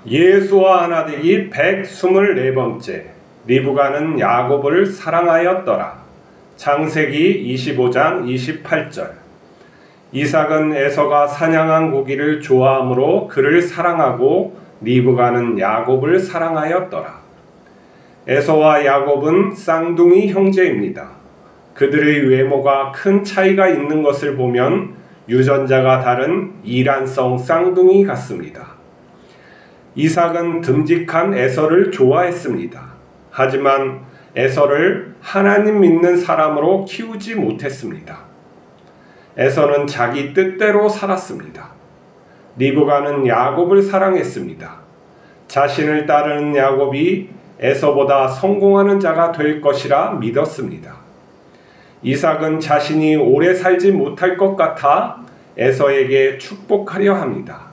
예수와 하나 되기 124번째. 리브가는 야곱을 사랑하였더라. 창세기 25장 28절. 이삭은 에서가 사냥한 고기를 좋아하므로 그를 사랑하고 리브가는 야곱을 사랑하였더라. 에서와 야곱은 쌍둥이 형제입니다. 그들의 외모가 큰 차이가 있는 것을 보면 유전자가 다른 이란성 쌍둥이 같습니다. 이삭은 듬직한 에서를 좋아했습니다. 하지만 에서를 하나님 믿는 사람으로 키우지 못했습니다. 에서는 자기 뜻대로 살았습니다. 리브가는 야곱을 사랑했습니다. 자신을 따르는 야곱이 에서보다 성공하는 자가 될 것이라 믿었습니다. 이삭은 자신이 오래 살지 못할 것 같아 에서에게 축복하려 합니다.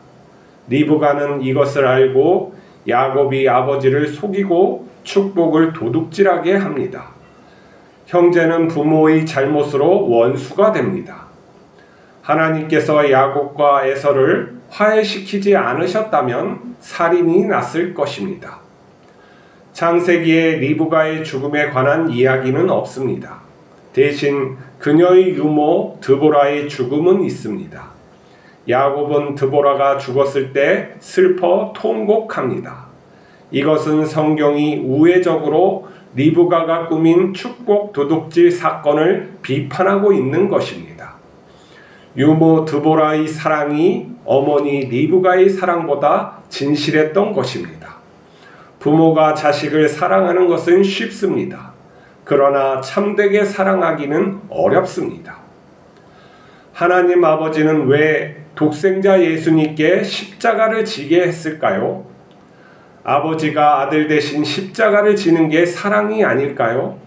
리브가는 이것을 알고 야곱이 아버지를 속이고 축복을 도둑질하게 합니다. 형제는 부모의 잘못으로 원수가 됩니다. 하나님께서 야곱과 에서를 화해시키지 않으셨다면 살인이 났을 것입니다. 창세기에 리브가의 죽음에 관한 이야기는 없습니다. 대신 그녀의 유모 드보라의 죽음은 있습니다. 야곱은 드보라가 죽었을 때 슬퍼 통곡합니다. 이것은 성경이 우회적으로 리브가가 꾸민 축복 도둑질 사건을 비판하고 있는 것입니다. 유모 드보라의 사랑이 어머니 리브가의 사랑보다 진실했던 것입니다. 부모가 자식을 사랑하는 것은 쉽습니다. 그러나 참되게 사랑하기는 어렵습니다. 하나님 아버지는 왜 독생자 예수님께 십자가를 지게 했을까요? 아버지가 아들 대신 십자가를 지는 게 사랑이 아닐까요?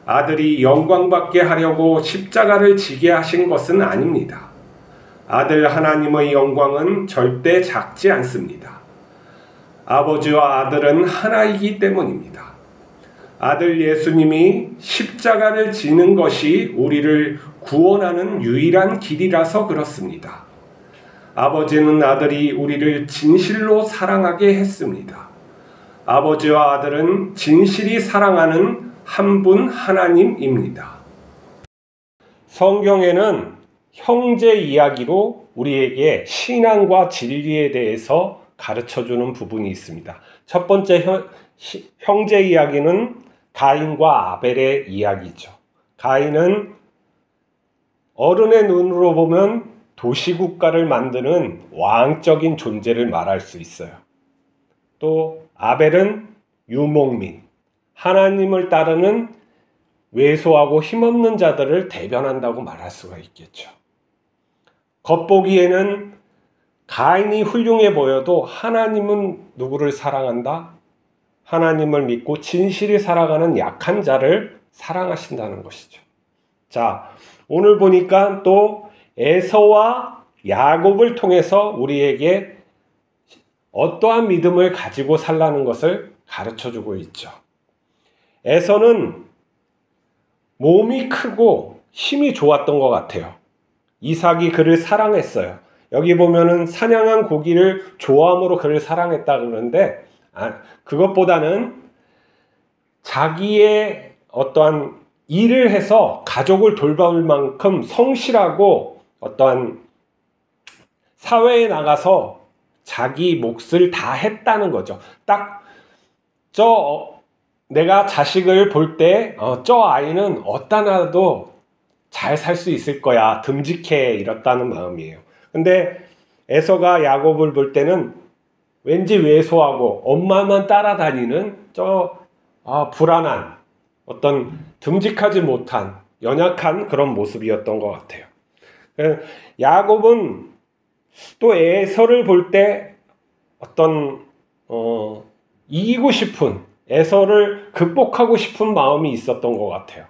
아들이 영광받게 하려고 십자가를 지게 하신 것은 아닙니다. 아들 하나님의 영광은 절대 작지 않습니다. 아버지와 아들은 하나이기 때문입니다. 아들 예수님이 십자가를 지는 것이 우리를 구원하는 유일한 길이라서 그렇습니다. 아버지는 아들이 우리를 진실로 사랑하게 했습니다. 아버지와 아들은 진실이 사랑하는 한 분 하나님입니다. 성경에는 형제 이야기로 우리에게 신앙과 진리에 대해서 가르쳐주는 부분이 있습니다. 첫 번째 형제 이야기는 가인과 아벨의 이야기죠. 가인은 어른의 눈으로 보면 도시국가를 만드는 왕적인 존재를 말할 수 있어요. 또 아벨은 유목민, 하나님을 따르는 왜소하고 힘없는 자들을 대변한다고 말할 수가 있겠죠. 겉보기에는 가인이 훌륭해 보여도 하나님은 누구를 사랑한다? 하나님을 믿고 진실히 살아가는 약한 자를 사랑하신다는 것이죠. 자, 오늘 보니까 또 에서와 야곱을 통해서 우리에게 어떠한 믿음을 가지고 살라는 것을 가르쳐주고 있죠. 에서는 몸이 크고 힘이 좋았던 것 같아요. 이삭이 그를 사랑했어요. 여기 보면은 사냥한 고기를 좋아함으로 그를 사랑했다 그러는데 그것보다는 자기의 어떠한 일을 해서 가족을 돌볼 만큼 성실하고 어떠한 사회에 나가서 자기 몫을 다 했다는 거죠. 딱 내가 자식을 볼 때 저 아이는 어디다 놔도 잘 살 수 있을 거야. 듬직해. 이렇다는 마음이에요. 근데 에서가 야곱을 볼 때는 왠지 왜소하고 엄마만 따라다니는 불안한 어떤 듬직하지 못한 연약한 그런 모습이었던 것 같아요. 야곱은 또 에서를 볼 때 어떤 이기고 싶은 에서를 극복하고 싶은 마음이 있었던 것 같아요.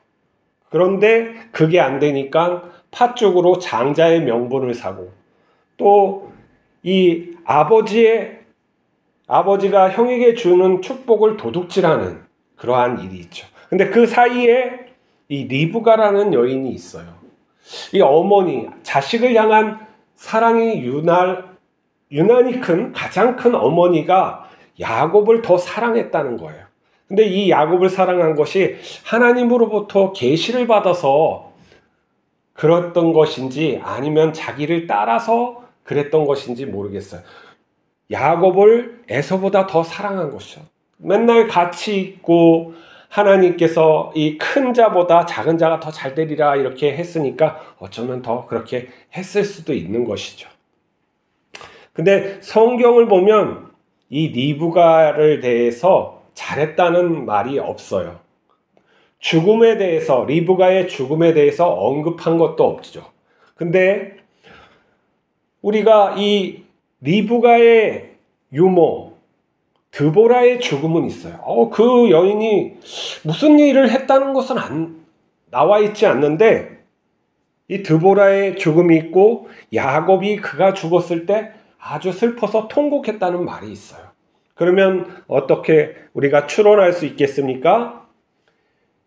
그런데 그게 안 되니까 팥죽으로 장자의 명분을 사고 또 이 아버지가 형에게 주는 축복을 도둑질하는 그러한 일이 있죠. 근데 그 사이에 이 리브가라는 여인이 있어요. 이 어머니, 자식을 향한 사랑이 유난히 가장 큰 어머니가 야곱을 더 사랑했다는 거예요. 근데 이 야곱을 사랑한 것이 하나님으로부터 계시를 받아서 그랬던 것인지 아니면 자기를 따라서 그랬던 것인지 모르겠어요. 야곱을 에서보다 더 사랑한 것이죠. 맨날 같이 있고 하나님께서 이 큰 자보다 작은 자가 더 잘 되리라 이렇게 했으니까 어쩌면 더 그렇게 했을 수도 있는 것이죠. 근데 성경을 보면 이 리브가를 대해서 잘했다는 말이 없어요. 죽음에 대해서, 리브가의 죽음에 대해서 언급한 것도 없죠. 근데 우리가 이 리브가의 유모 드보라의 죽음은 있어요. 그 여인이 무슨 일을 했다는 것은 나와 있지 않는데 이 드보라의 죽음이 있고 야곱이 그가 죽었을 때 아주 슬퍼서 통곡했다는 말이 있어요. 그러면 어떻게 우리가 추론할 수 있겠습니까?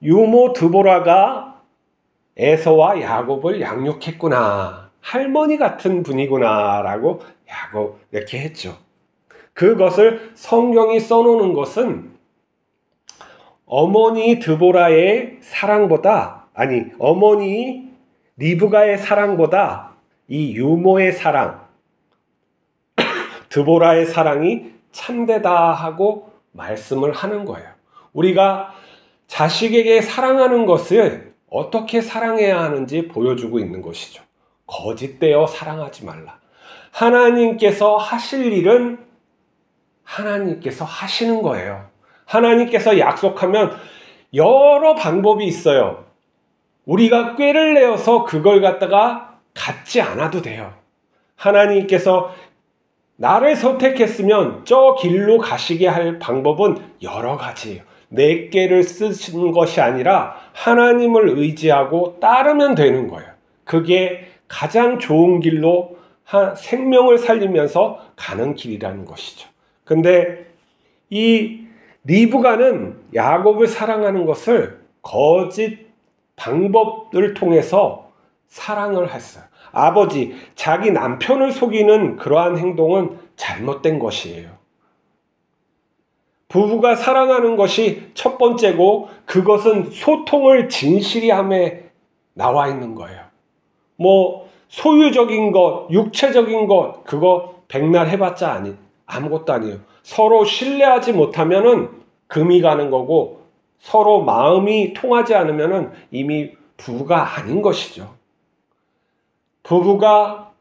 유모 드보라가 에서와 야곱을 양육했구나. 할머니 같은 분이구나 라고 야곱 이렇게 했죠. 그것을 성경이 써놓는 것은 어머니 드보라의 사랑보다 어머니 리브가의 사랑보다 이 유모의 사랑 드보라의 사랑이 참되다 하고 말씀을 하는 거예요. 우리가 자식에게 사랑하는 것을 어떻게 사랑해야 하는지 보여주고 있는 것이죠. 거짓되어 사랑하지 말라. 하나님께서 하실 일은 하나님께서 하시는 거예요. 하나님께서 약속하면 여러 방법이 있어요. 우리가 꾀를 내어서 그걸 갖다가 갖지 않아도 돼요. 하나님께서 나를 선택했으면 저 길로 가시게 할 방법은 여러 가지예요. 내 꾀를 쓰시는 것이 아니라 하나님을 의지하고 따르면 되는 거예요. 그게 가장 좋은 길로 생명을 살리면서 가는 길이라는 것이죠. 근데 이 리브가는 야곱을 사랑하는 것을 거짓 방법을 통해서 사랑을 했어요. 아버지, 자기 남편을 속이는 그러한 행동은 잘못된 것이에요. 부부가 사랑하는 것이 첫 번째고 그것은 소통을 진실히 함에 나와 있는 거예요. 소유적인 것, 육체적인 것 그거 백날 해봤자 아무것도 아니에요. 서로 신뢰하지 못하면은 금이 가는 거고 서로 마음이 통하지 않으면은 이미 부부가 아닌 것이죠. 부부가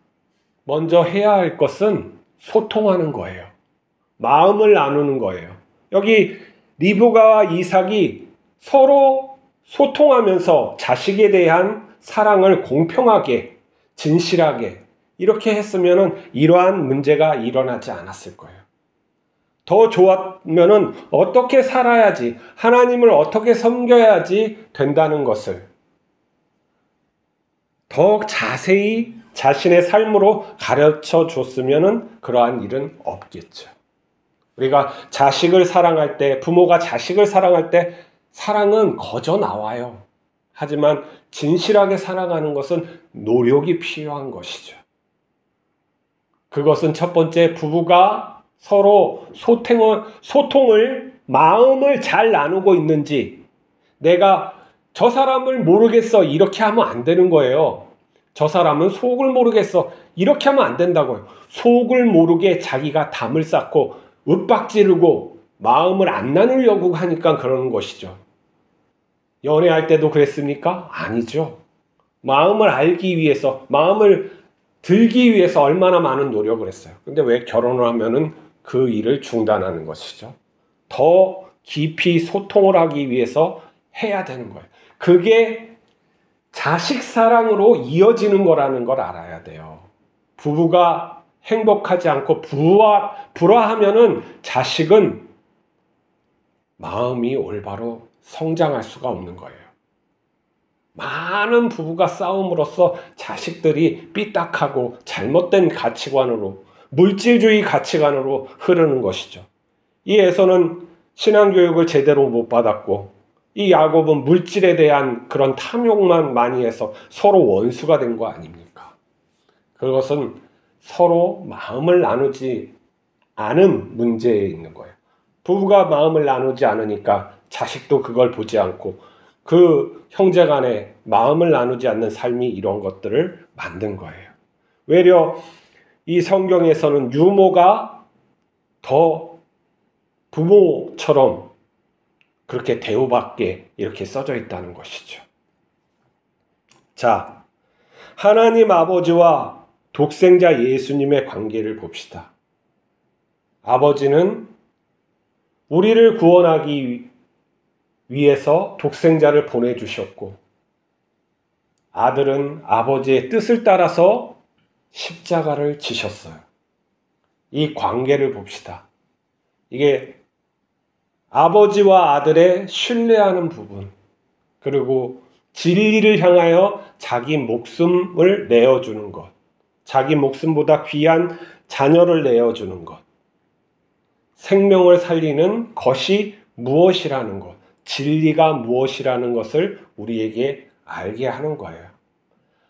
먼저 해야 할 것은 소통하는 거예요. 마음을 나누는 거예요. 여기 리브가와 이삭이 서로 소통하면서 자식에 대한 사랑을 공평하게, 진실하게 이렇게 했으면은 이러한 문제가 일어나지 않았을 거예요. 더 좋았면은 어떻게 살아야지, 하나님을 어떻게 섬겨야지 된다는 것을 더 자세히 자신의 삶으로 가르쳐 줬으면은 그러한 일은 없겠죠. 우리가 자식을 사랑할 때, 부모가 자식을 사랑할 때 사랑은 거저 나와요. 하지만 진실하게 사랑하는 것은 노력이 필요한 것이죠. 그것은 첫 번째, 부부가 서로 소통을 마음을 잘 나누고 있는지, 내가 저 사람을 모르겠어 이렇게 하면 안 되는 거예요. 저 사람은 속을 모르겠어 이렇게 하면 안 된다고요. 속을 모르게 자기가 담을 쌓고 윽박지르고 마음을 안 나누려고 하니까 그러는 것이죠. 연애할 때도 그랬습니까? 아니죠. 마음을 알기 위해서, 마음을 들기 위해서 얼마나 많은 노력을 했어요. 근데 왜 결혼을 하면은 그 일을 중단하는 것이죠. 더 깊이 소통을 하기 위해서 해야 되는 거예요. 그게 자식 사랑으로 이어지는 거라는 걸 알아야 돼요. 부부가 행복하지 않고 불화하면은 자식은 마음이 올바로 성장할 수가 없는 거예요. 많은 부부가 싸움으로써 자식들이 삐딱하고 잘못된 가치관으로, 물질주의 가치관으로 흐르는 것이죠. 이 에서는 신앙교육을 제대로 못 받았고, 이 야곱은 물질에 대한 그런 탐욕만 많이 해서 서로 원수가 된 거 아닙니까? 그것은 서로 마음을 나누지 않은 문제에 있는 거예요. 부부가 마음을 나누지 않으니까 자식도 그걸 보지 않고 그 형제 간에 마음을 나누지 않는 삶이 이런 것들을 만든 거예요. 외려 이 성경에서는 유모가 더 부모처럼 그렇게 대우받게 이렇게 써져 있다는 것이죠. 자, 하나님 아버지와 독생자 예수님의 관계를 봅시다. 아버지는 우리를 구원하기 위해서 독생자를 보내주셨고, 아들은 아버지의 뜻을 따라서 십자가를 지셨어요. 이 관계를 봅시다. 이게 아버지와 아들의 신뢰하는 부분, 그리고 진리를 향하여 자기 목숨을 내어주는 것, 자기 목숨보다 귀한 자녀를 내어주는 것, 생명을 살리는 것이 무엇이라는 것, 진리가 무엇이라는 것을 우리에게 알게 하는 거예요.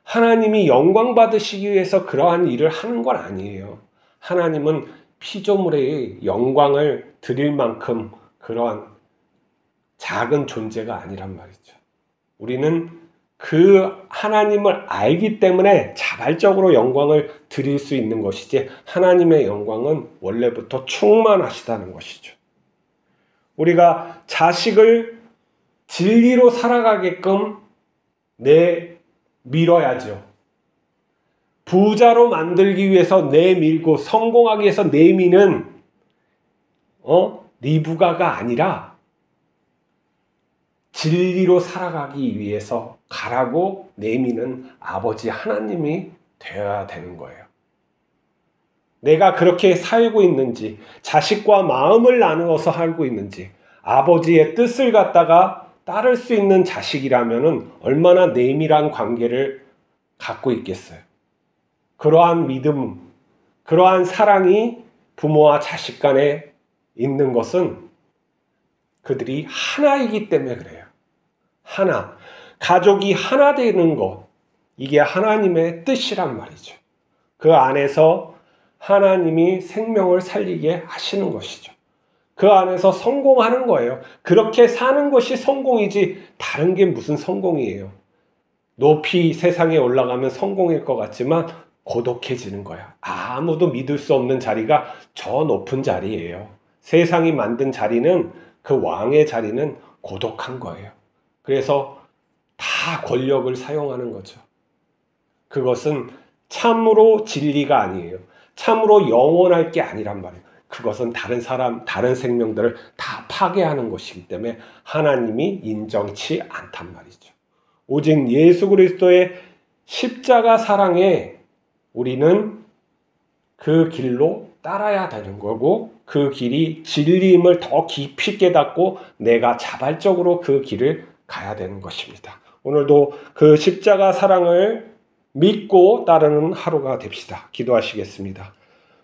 하나님이 영광 받으시기 위해서 그러한 일을 하는 건 아니에요. 하나님은 피조물의 영광을 드릴 만큼 그러한 작은 존재가 아니란 말이죠. 우리는 그 하나님을 알기 때문에 자발적으로 영광을 드릴 수 있는 것이지, 하나님의 영광은 원래부터 충만하시다는 것이죠. 우리가 자식을 진리로 살아가게끔 내밀어야죠. 부자로 만들기 위해서 내밀고 성공하기 위해서 내미는 리브가가 아니라 진리로 살아가기 위해서 가라고 내미는 아버지 하나님이 되어야 되는 거예요. 내가 그렇게 살고 있는지, 자식과 마음을 나누어서 살고 있는지, 아버지의 뜻을 갖다가 따를 수 있는 자식이라면 얼마나 내밀한 관계를 갖고 있겠어요. 그러한 믿음, 그러한 사랑이 부모와 자식 간에 있는 것은 그들이 하나이기 때문에 그래요. 하나, 가족이 하나 되는 것, 이게 하나님의 뜻이란 말이죠. 그 안에서 하나님이 생명을 살리게 하시는 것이죠. 그 안에서 성공하는 거예요. 그렇게 사는 것이 성공이지 다른 게 무슨 성공이에요. 높이 세상에 올라가면 성공일 것 같지만 고독해지는 거야. 아무도 믿을 수 없는 자리가 저 높은 자리예요. 세상이 만든 자리는, 그 왕의 자리는 고독한 거예요. 그래서 다 권력을 사용하는 거죠. 그것은 참으로 진리가 아니에요. 참으로 영원할 게 아니란 말이에요. 그것은 다른 사람, 다른 생명들을 다 파괴하는 것이기 때문에 하나님이 인정치 않단 말이죠. 오직 예수 그리스도의 십자가 사랑에 우리는 그 길로 따라야 되는 거고, 그 길이 진리임을 더 깊이 깨닫고 내가 자발적으로 그 길을 가야 되는 것입니다. 오늘도 그 십자가 사랑을 믿고 따르는 하루가 됩시다. 기도하시겠습니다.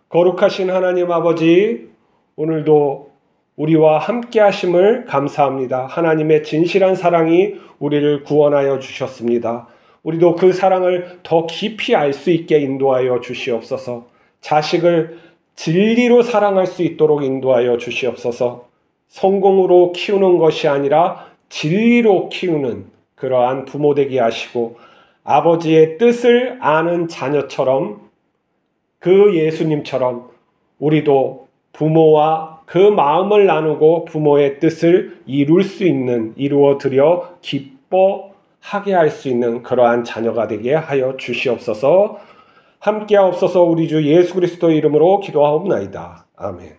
거룩하신 하나님 아버지, 오늘도 우리와 함께 하심을 감사합니다. 하나님의 진실한 사랑이 우리를 구원하여 주셨습니다. 우리도 그 사랑을 더 깊이 알 수 있게 인도하여 주시옵소서. 자식을 진리로 사랑할 수 있도록 인도하여 주시옵소서. 성공으로 키우는 것이 아니라 진리로 키우는 그러한 부모 되게 하시고, 아버지의 뜻을 아는 자녀처럼, 그 예수님처럼 우리도 부모와 그 마음을 나누고 부모의 뜻을 이루어 드려 기뻐하게 할 수 있는 그러한 자녀가 되게 하여 주시옵소서. 함께하옵소서. 우리 주 예수 그리스도의 이름으로 기도하옵나이다. 아멘.